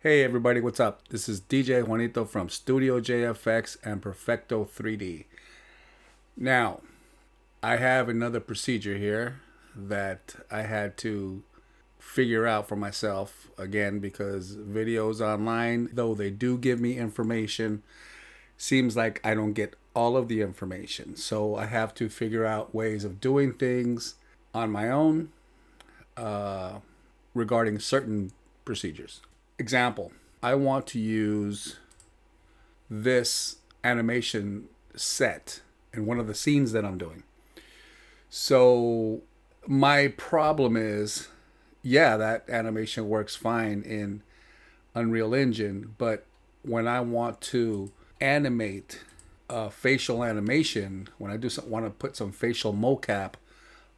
Hey everybody, what's up? This is DJ Juanito from Studio JFX and Perfecto 3D. Now, I have another procedure here that I had to figure out for myself again because videos online, though they do give me information, seems like I don't get all of the information. So I have to figure out ways of doing things on my own regarding certain procedures. Example, I want to use this animation set in one of the scenes that I'm doing. So my problem is, yeah, that animation works fine in Unreal Engine, but when I want to animate facial animation, when I want to put some facial mocap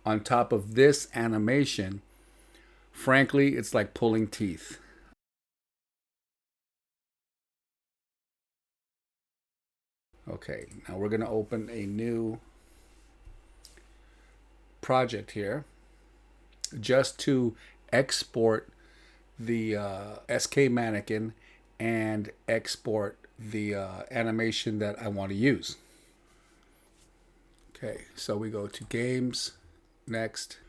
on top of this animation, frankly, it's like pulling teeth. Okay, now we're going to open a new project here just to export the SK Mannequin and export the animation that I want to use. Okay, so we go to Games, Next,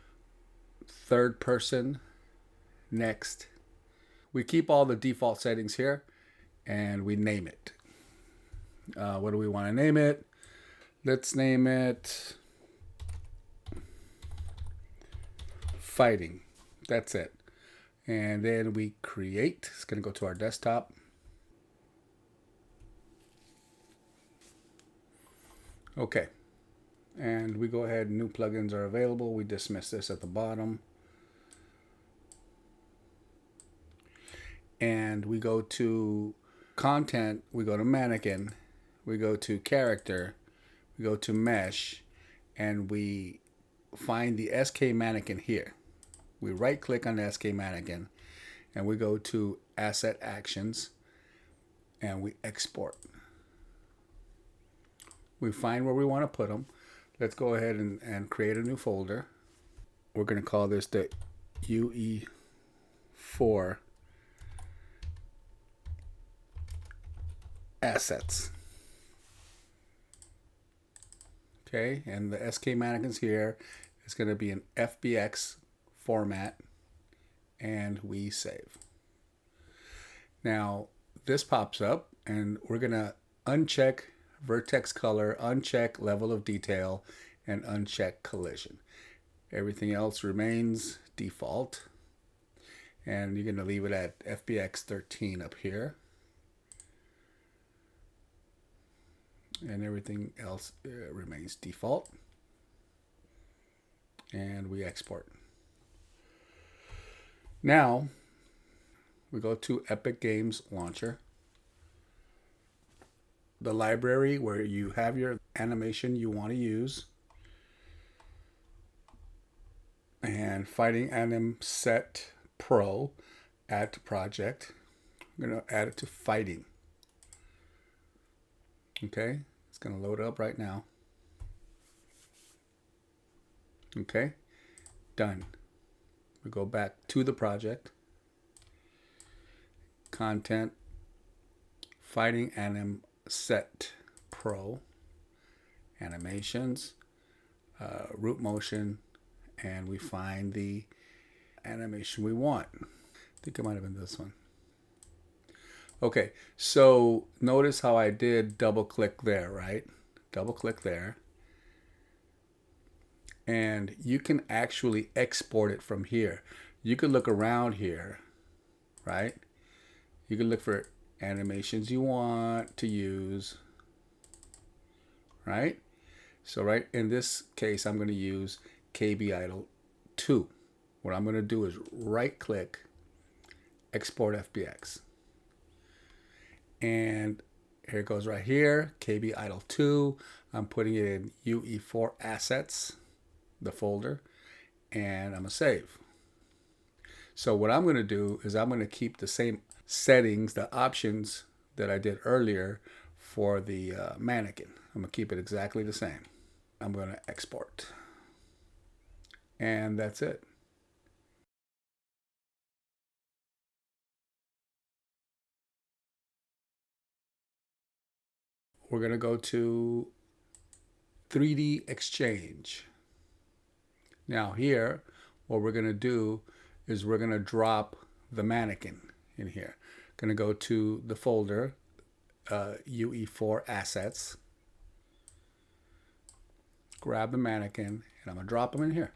Third Person, Next. We keep all the default settings here and we name it. What do we want to name it? Let's name it Fighting. That's it. And then we create. It's going to go to our desktop. Okay. And we go ahead, new plugins are available. We dismiss this at the bottom. And we go to content, we go to mannequin, we go to character, we go to mesh, and we find the SK mannequin here. We right click on the SK mannequin and we go to asset actions and we export. We find where we want to put them. Let's go ahead and create a new folder. We're going to call this the UE4 assets. Okay, and the SK mannequins here is going to be an FBX format, and we save. Now this pops up and we're going to uncheck vertex color, uncheck level of detail, and uncheck collision. Everything else remains default, and you're going to leave it at FBX 13 up here, and everything else remains default, and we export. Now we go to Epic Games Launcher, the library where you have your animation you want to use, and Fighting Anim Set Pro, add to project. I'm going to add it to Fighting. Okay, it's going to load up right now. Okay, done. We go back to the project, content, Fighting Anim Set Pro, animations, root motion, and we find the animation we want. I think it might have been this one. Okay, so notice how I did double click there, right? Double click there. And you can actually export it from here. You can look around here, right? You can look for animations you want to use, right? So right in this case, I'm going to use KB Idle 2. What I'm going to do is right click, export FBX. And here it goes right here, KB Idle 2. I'm putting it in UE4 assets, the folder, and I'm going to save. So what I'm going to do is I'm going to keep the same settings, the options that I did earlier for the mannequin. I'm going to keep it exactly the same. I'm going to export. And that's it. we're going to go to 3D Xchange. Now here, what we're going to do is we're going to drop the mannequin in here. Going to go to the folder, UE4 Assets, grab the mannequin, and I'm going to drop them in here.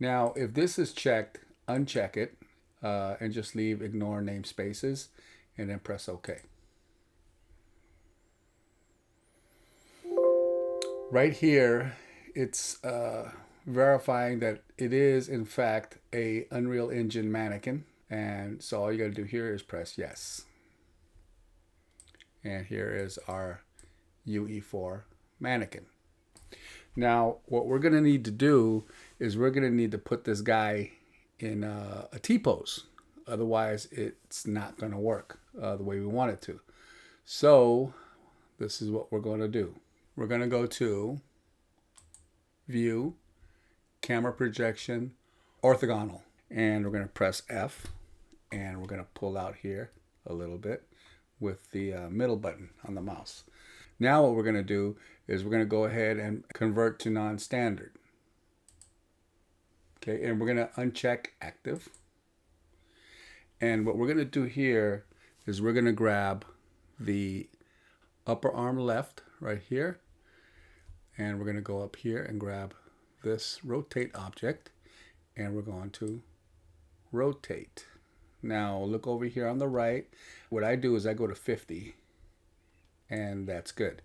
Now, if this is checked, uncheck it, and just leave ignore namespaces, and then press OK. Right here, it's verifying that it is, in fact, a Unreal Engine mannequin. And so all you got to do here is press yes. And here is our UE4 mannequin. Now, what we're going to need to do is we're going to need to put this guy in a T-pose. Otherwise, it's not going to work the way we want it to. So this is what we're going to do. We're going to go to View, Camera Projection, Orthogonal. And we're going to press F. And we're going to pull out here a little bit with the middle button on the mouse. Now what we're going to do is we're going to go ahead and convert to non-standard. Okay, and we're going to uncheck active. And what we're going to do here is we're going to grab the upper arm left right here. And we're going to go up here and grab this rotate object. And we're going to rotate. Now look over here on the right. What I do is I go to 50. And that's good.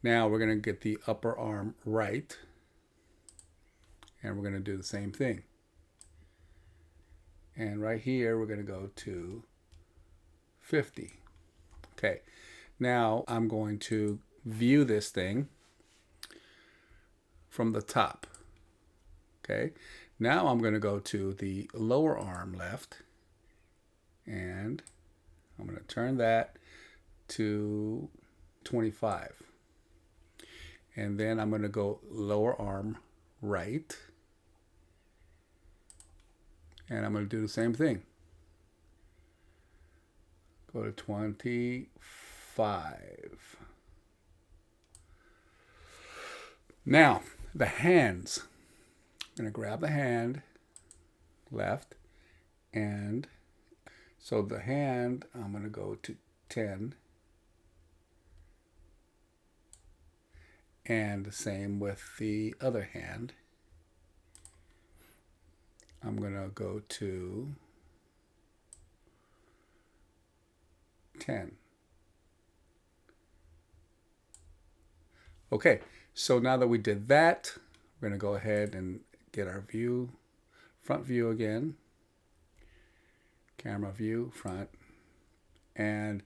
Now we're going to get the upper arm right. And we're going to do the same thing. And right here, we're going to go to 50. Okay. Now I'm going to view this thing from the top. Okay. Now I'm going to go to the lower arm left. And I'm going to turn that to 25. And then I'm going to go lower arm right. And I'm going to do the same thing. Go to 25. Now, the hands. I'm going to grab the hand left. And so the hand, I'm going to go to 10. And the same with the other hand. I'm going to go to 10. Okay, so now that we did that, we're going to go ahead and get our view, front view again. Camera view, front. And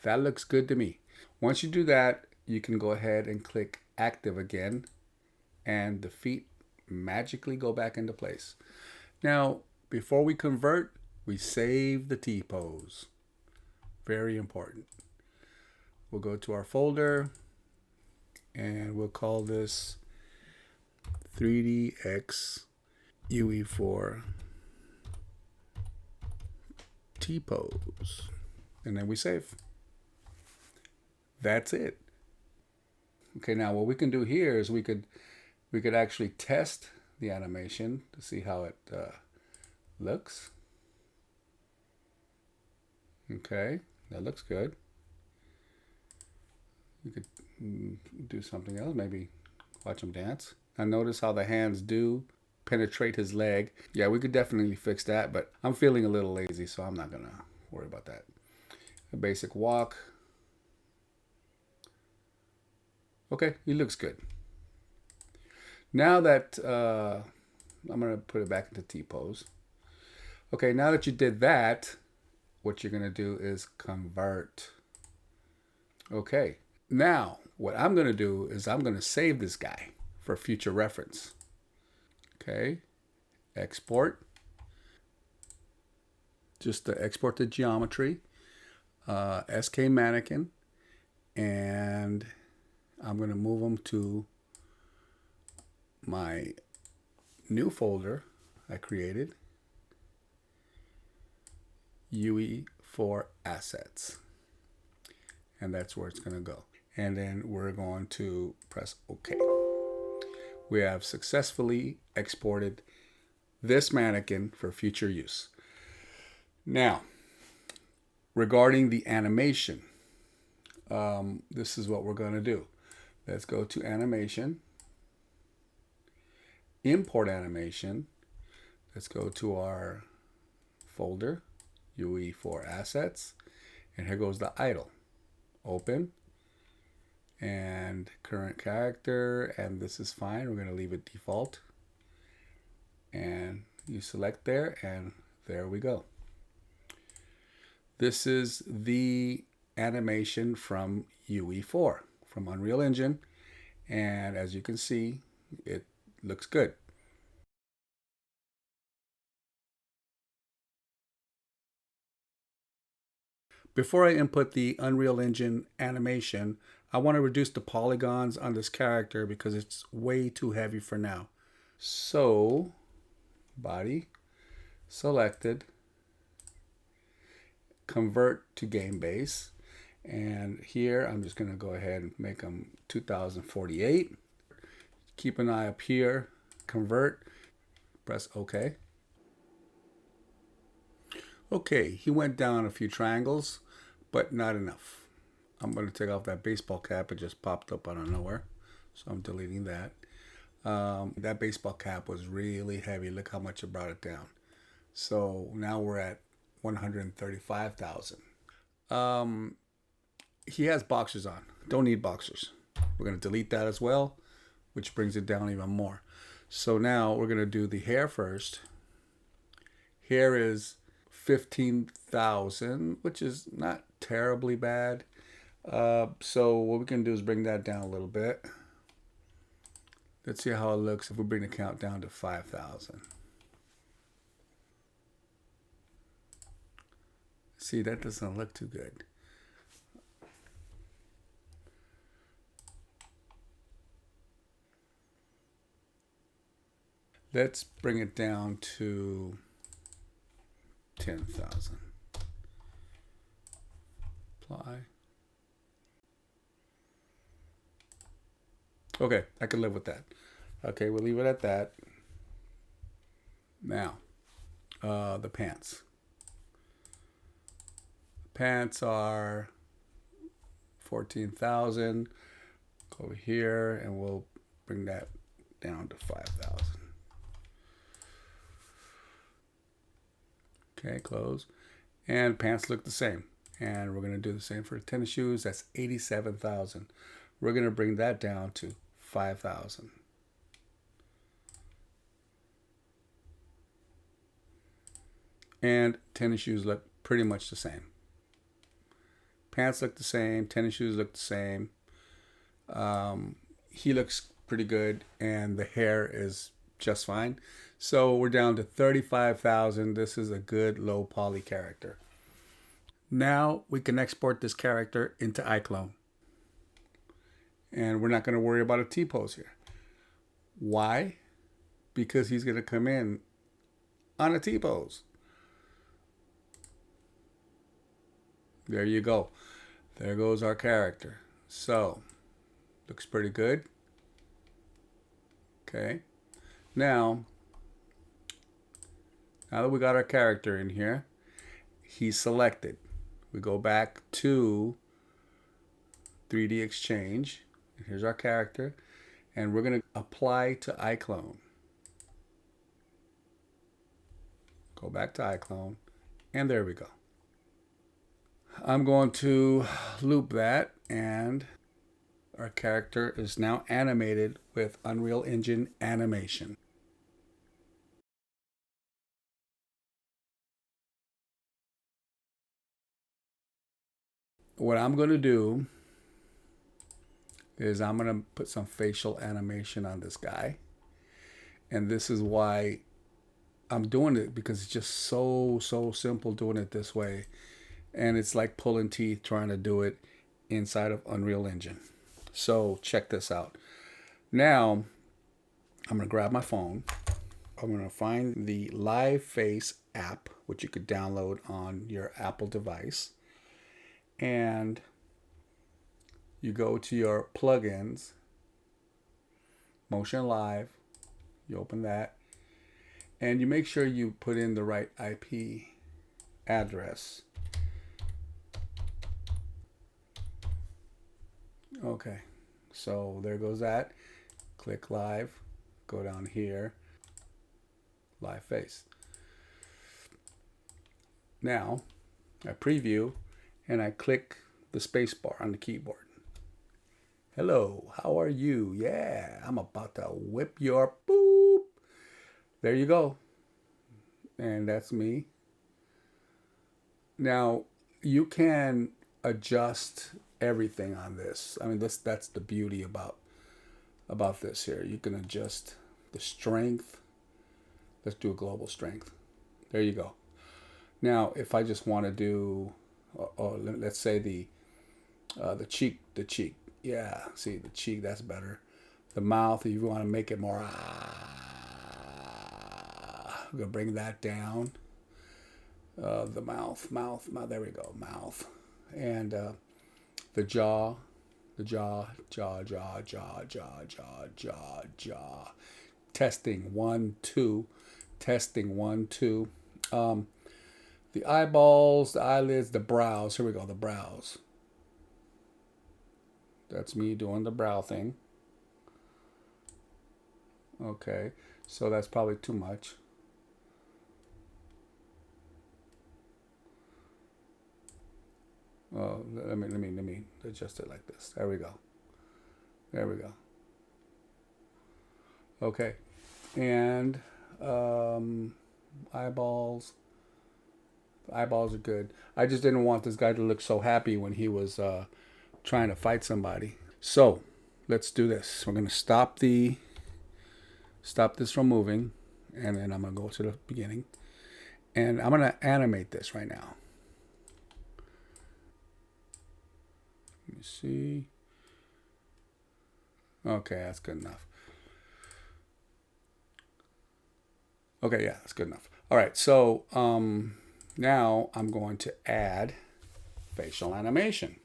that looks good to me. Once you do that, you can go ahead and click active again, and the feet magically go back into place. Now, before we convert, we save the T-pose. Very important. We'll go to our folder, and we'll call this 3DX UE4 T-pose. And then we save. That's it. Okay, now what we can do here is we could actually test the animation to see how it looks. Okay, that looks good. You could do something else, maybe watch him dance. Now notice how the hands do penetrate his leg. Yeah, we could definitely fix that, but I'm feeling a little lazy, so I'm not gonna worry about that. A basic walk. Okay, he looks good. Now that I'm going to put it back into T-pose. Okay, now that you did that, what you're going to do is convert. Okay, now what I'm going to do is I'm going to save this guy for future reference. Okay, export. Just to export the geometry, SK Mannequin, and I'm going to move them to my new folder I created, UE4 Assets. And that's where it's going to go. and then we're going to press OK. We have successfully exported this mannequin for future use. Now, regarding the animation, this is what we're going to do. Let's go to animation, import animation. Let's go to our folder, UE4 assets, and here goes the idle. Open, and current character, and this is fine. We're going to leave it default. And you select there, and there we go. This is the animation from UE4, from Unreal Engine, and as you can see, it looks good. Before I input the Unreal Engine animation, I want to reduce the polygons on this character because it's way too heavy for now. So, body, selected, convert to game base, and here I'm just going to go ahead and make them 2048. Keep an eye up here, convert, press OK. Okay, he went down a few triangles, but not enough. I'm going to take off that baseball cap. It just popped up out of nowhere, so I'm deleting that. That baseball cap was really heavy. Look how much it brought it down. So now we're at 135,000. He has boxers on. Don't need boxers. We're going to delete that as well, which brings it down even more. So now we're going to do the hair first. Hair is 15,000, which is not terribly bad. So what we can do is bring that down a little bit. Let's see how it looks if we bring the count down to 5,000. See, that doesn't look too good. Let's bring it down to 10,000. Apply. Okay, I can live with that. Okay, we'll leave it at that. Now, the pants. Pants are 14,000. Go over here and we'll bring that down to 5,000. Okay, close. And pants look the same. And we're going to do the same for tennis shoes. That's 87,000. We're going to bring that down to 5,000. And tennis shoes look pretty much the same. Pants look the same. Tennis shoes look the same. He looks pretty good. And the hair is just fine. So we're down to 35,000. This is a good low poly character. Now we can export this character into iClone. And we're not going to worry about a T-pose here. Why? Because he's going to come in on a T-pose. There you go. There goes our character. So, looks pretty good. Okay. Now that we got our character in here, he's selected. We go back to 3D Xchange. Here's our character. And we're going to apply to iClone. Go back to iClone. And there we go. I'm going to loop that. And our character is now animated with Unreal Engine animation. What I'm going to do is I'm going to put some facial animation on this guy. And this is why I'm doing it, because it's just so simple doing it this way. And it's like pulling teeth trying to do it inside of Unreal Engine. So check this out. Now, I'm going to grab my phone. I'm going to find the Live Face app, which you could download on your Apple device. And you go to your plugins, Motion Live, you open that, and you make sure you put in the right IP address. Okay, so there goes that. Click live, go down here, live face. Now I preview and I click the space bar on the keyboard. Hello, how are you? Yeah, I'm about to whip your boop. There you go. And that's me. Now you can adjust everything on this. I mean, that's the beauty about this here. You can adjust the strength. Let's do a global strength. There you go. Now, if I just want to do, let's say the cheek, yeah, see the cheek, that's better. The mouth, if you want to make it more, I'm gonna bring that down. The mouth, there we go, mouth, and the jaw, jaw. Testing 1 2, testing 1 2. The eyeballs, the eyelids, the brows. Here we go, the brows. That's me doing the brow thing. Okay, so that's probably too much. Let me adjust it like this. There we go. There we go. Okay, and eyeballs. The eyeballs are good. I just didn't want this guy to look so happy when he was trying to fight somebody. So let's do this. We're gonna stop this from moving, and then I'm gonna go to the beginning, and I'm gonna animate this right now. Let me see. Okay, that's good enough. Okay, yeah, that's good enough. All right, so now I'm going to add facial animation.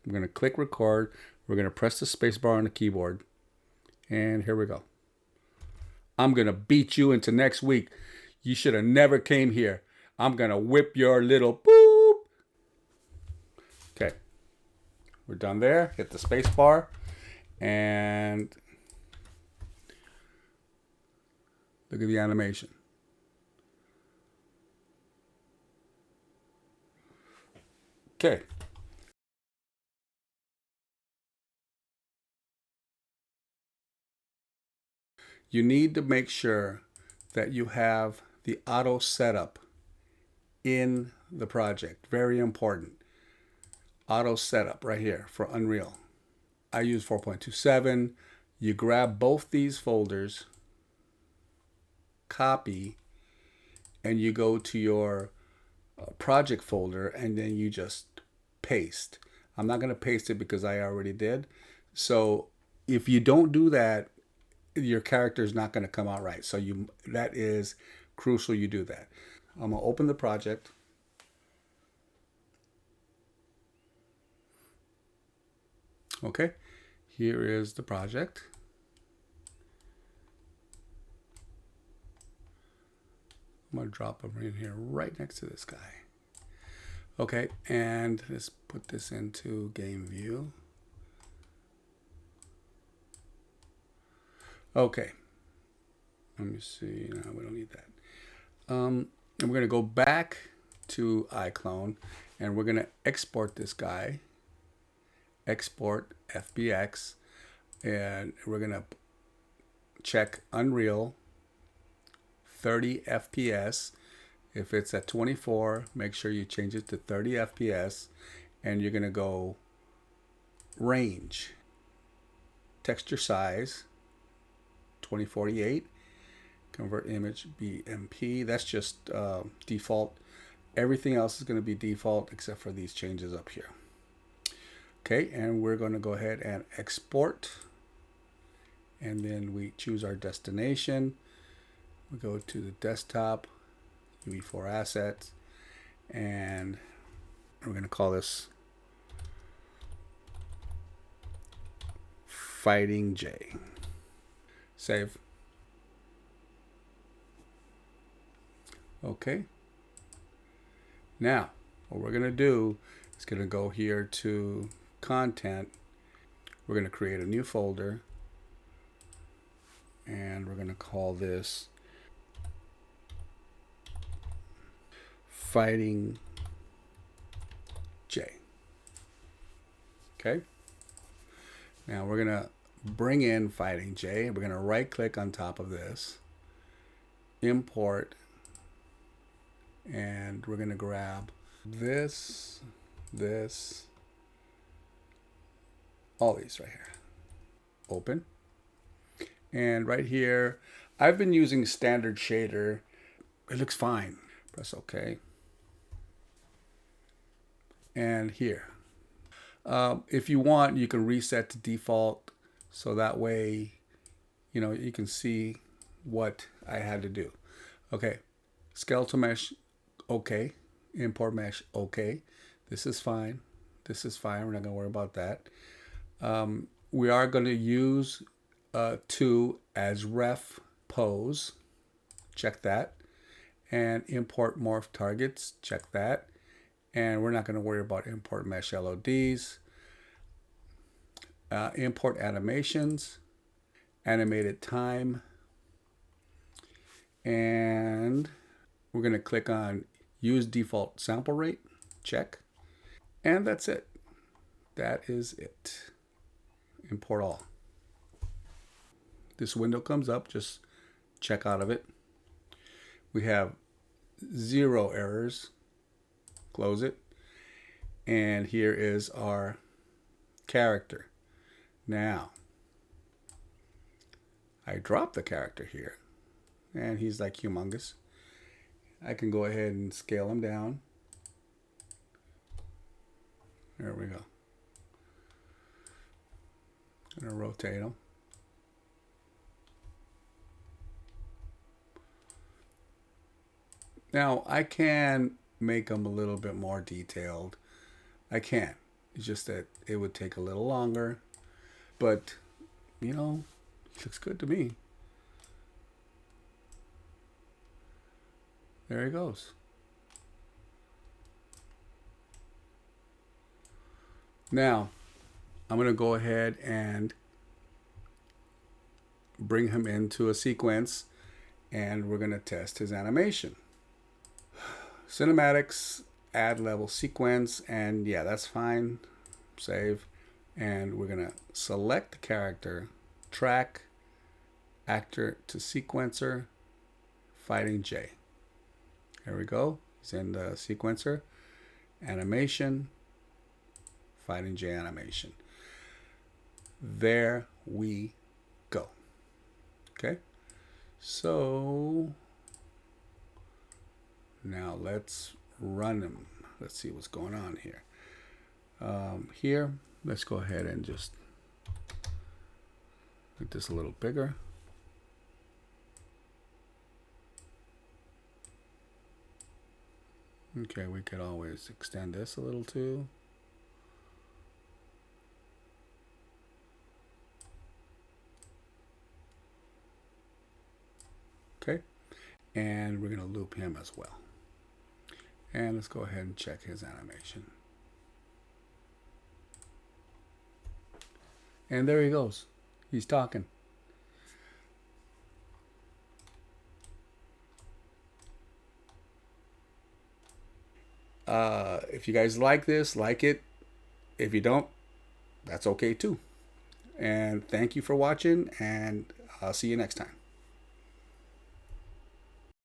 I'm going to click record. We're going to press the space bar on the keyboard. And here we go. I'm going to beat you into next week. You should have never came here. I'm going to whip your little boop. Okay. We're done there. Hit the space bar. And look at the animation. Okay. You need to make sure that you have the auto setup in the project. Very important. Auto setup right here for Unreal. I use 4.27. You grab both these folders, copy, and you go to your project folder, and then you just paste. I'm not going to paste it because I already did. So if you don't do that, your character is not going to come out right. So that is crucial you do that. I'm going to open the project. Okay, here is the project. I'm going to drop him in here right next to this guy. Okay, and let's put this into game view. Okay, let me see. No, we don't need that. And we're going to go back to iClone, and we're going to export this guy. Export FBX, and we're going to check Unreal 30 FPS. If it's at 24, make sure you change it to 30 FPS, and you're going to go range, texture size 2048, convert image BMP. That's just default. Everything else is going to be default except for these changes up here. Okay, and we're going to go ahead and export, and then we choose our destination. We go to the desktop, UE4 assets, and we're going to call this Fighting J. Save. Okay. Now, what we're going to do is going to go here to Content. We're going to create a new folder. And we're going to call this Fighting J. Okay. Now we're going to bring in Fighting J. We're going to right click on top of this, import, and we're going to grab this, all these right here. Open. And right here, I've been using standard shader. It looks fine. Press OK. And here. If you want, you can reset to default. So that way, you know, you can see what I had to do. Okay. Skeletal mesh. Okay. Import mesh. Okay. This is fine. This is fine. We're not going to worry about that. We are going to use 2 as ref pose. Check that. And import morph targets. Check that. And we're not going to worry about import mesh LODs. Import animations. Animated time. And we're going to click on use default sample rate. Check. And that's it. That is it. Import all. This window comes up, just check out of it. We have 0 errors. Close it. And here is our character. Now, I drop the character here, and he's like humongous. I can go ahead and scale him down. There we go. I'm gonna rotate him. Now, I can make them a little bit more detailed. I can. It's just that it would take a little longer. But, you know, it looks good to me. There he goes. Now, I'm going to go ahead and bring him into a sequence, and we're going to test his animation. Cinematics, add level sequence, and yeah, that's fine. Save. And we're going to select the character, track, actor to sequencer, Fighting J. There we go. He's in the sequencer, animation, Fighting J animation. There we go. Okay. So now let's run him. Let's see what's going on here. Here, let's go ahead and just make this a little bigger. Okay, we could always extend this a little too. Okay, and we're going to loop him as well. And let's go ahead and check his animation. And there he goes. He's talking. If you guys like this, like it. If you don't, that's okay too. And thank you for watching, and I'll see you next time.